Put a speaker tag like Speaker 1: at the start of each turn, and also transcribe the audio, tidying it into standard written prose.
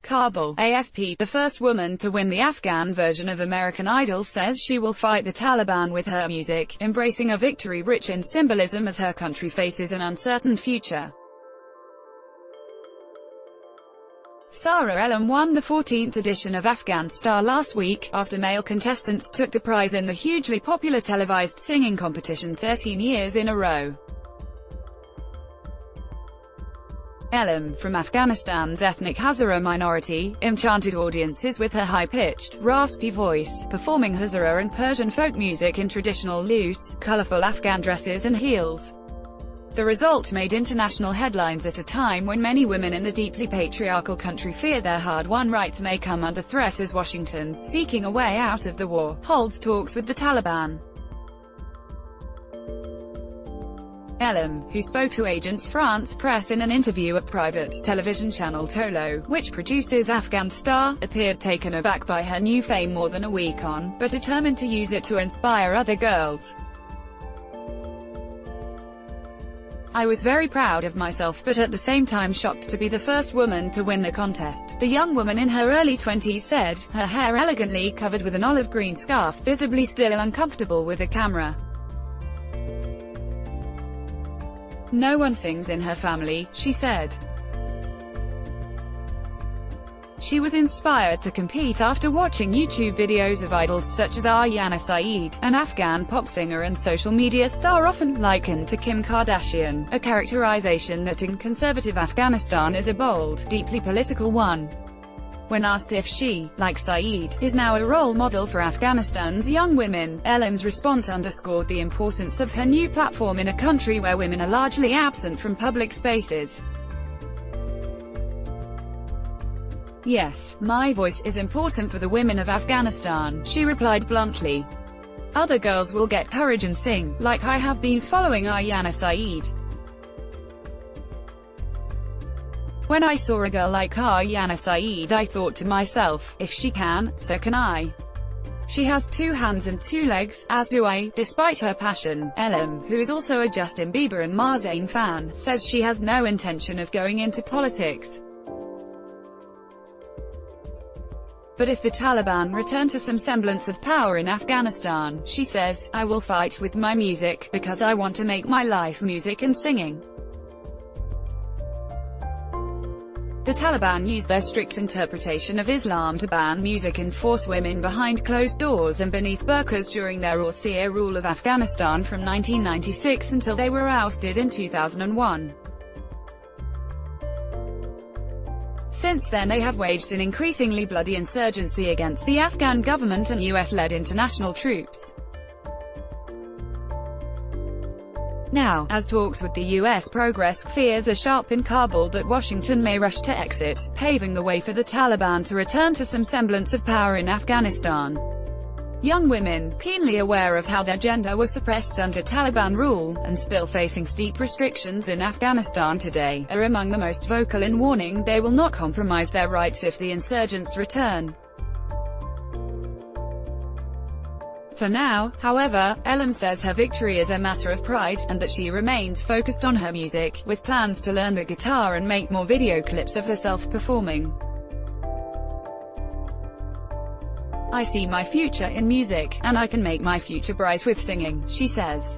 Speaker 1: Kabul, AFP. The first woman to win the Afghan version of American Idol says she will fight the Taliban with her music, embracing a victory rich in symbolism as her country faces an uncertain future. Zahra Elham won the 14th edition of Afghan Star last week, after male contestants took the prize in the hugely popular televised singing competition 13 years in a row. Elham, from Afghanistan's ethnic Hazara minority, enchanted audiences with her high-pitched, raspy voice, performing Hazara and Persian folk music in traditional loose, colorful Afghan dresses and heels. The result made international headlines at a time when many women in the deeply patriarchal country fear their hard-won rights may come under threat as Washington, seeking a way out of the war, holds talks with the Taliban. Elham, who spoke to Agence France Presse in an interview at private television channel Tolo, which produces Afghan Star, appeared taken aback by her new fame more than a week on, but determined to use it to inspire other girls. "I was very proud of myself but at the same time shocked to be the first woman to win the contest," the young woman in her early 20s said, her hair elegantly covered with an olive green scarf, visibly still uncomfortable with a camera. "No one sings in her family," she said. She was inspired to compete after watching YouTube videos of idols such as Aryana Saeed, an Afghan pop singer and social media star often likened to Kim Kardashian, a characterization that in conservative Afghanistan is a bold, deeply political one. When asked if she, like Saeed, is now a role model for Afghanistan's young women, Elham's response underscored the importance of her new platform in a country where women are largely absent from public spaces. "Yes, my voice is important for the women of Afghanistan," she replied bluntly. "Other girls will get courage and sing, like I have been following Aryana Saeed. When I saw a girl like Aryana Saeed I thought to myself, if she can, so can I. She has 2 hands and 2 legs, as do I." Despite her passion, Elham, who is also a Justin Bieber and Zayn fan, says she has no intention of going into politics. But if the Taliban return to some semblance of power in Afghanistan, she says, "I will fight with my music, because I want to make my life music and singing." The Taliban use their strict interpretation of Islam to ban music and force women behind closed doors and beneath burqas during their austere rule of Afghanistan from 1996 until they were ousted in 2001. Since then they have waged an increasingly bloody insurgency against the Afghan government and US-led international troops. Now, as talks with the US progress, fears are sharp in Kabul that Washington may rush to exit, paving the way for the Taliban to return to some semblance of power in Afghanistan. Young women, keenly aware of how their gender was suppressed under Taliban rule, and still facing steep restrictions in Afghanistan today, are among the most vocal in warning they will not compromise their rights if the insurgents return. For now, however, Elham says her victory is a matter of pride, and that she remains focused on her music, with plans to learn the guitar and make more video clips of herself performing. "I see my future in music, and I can make my future bright with singing," she says.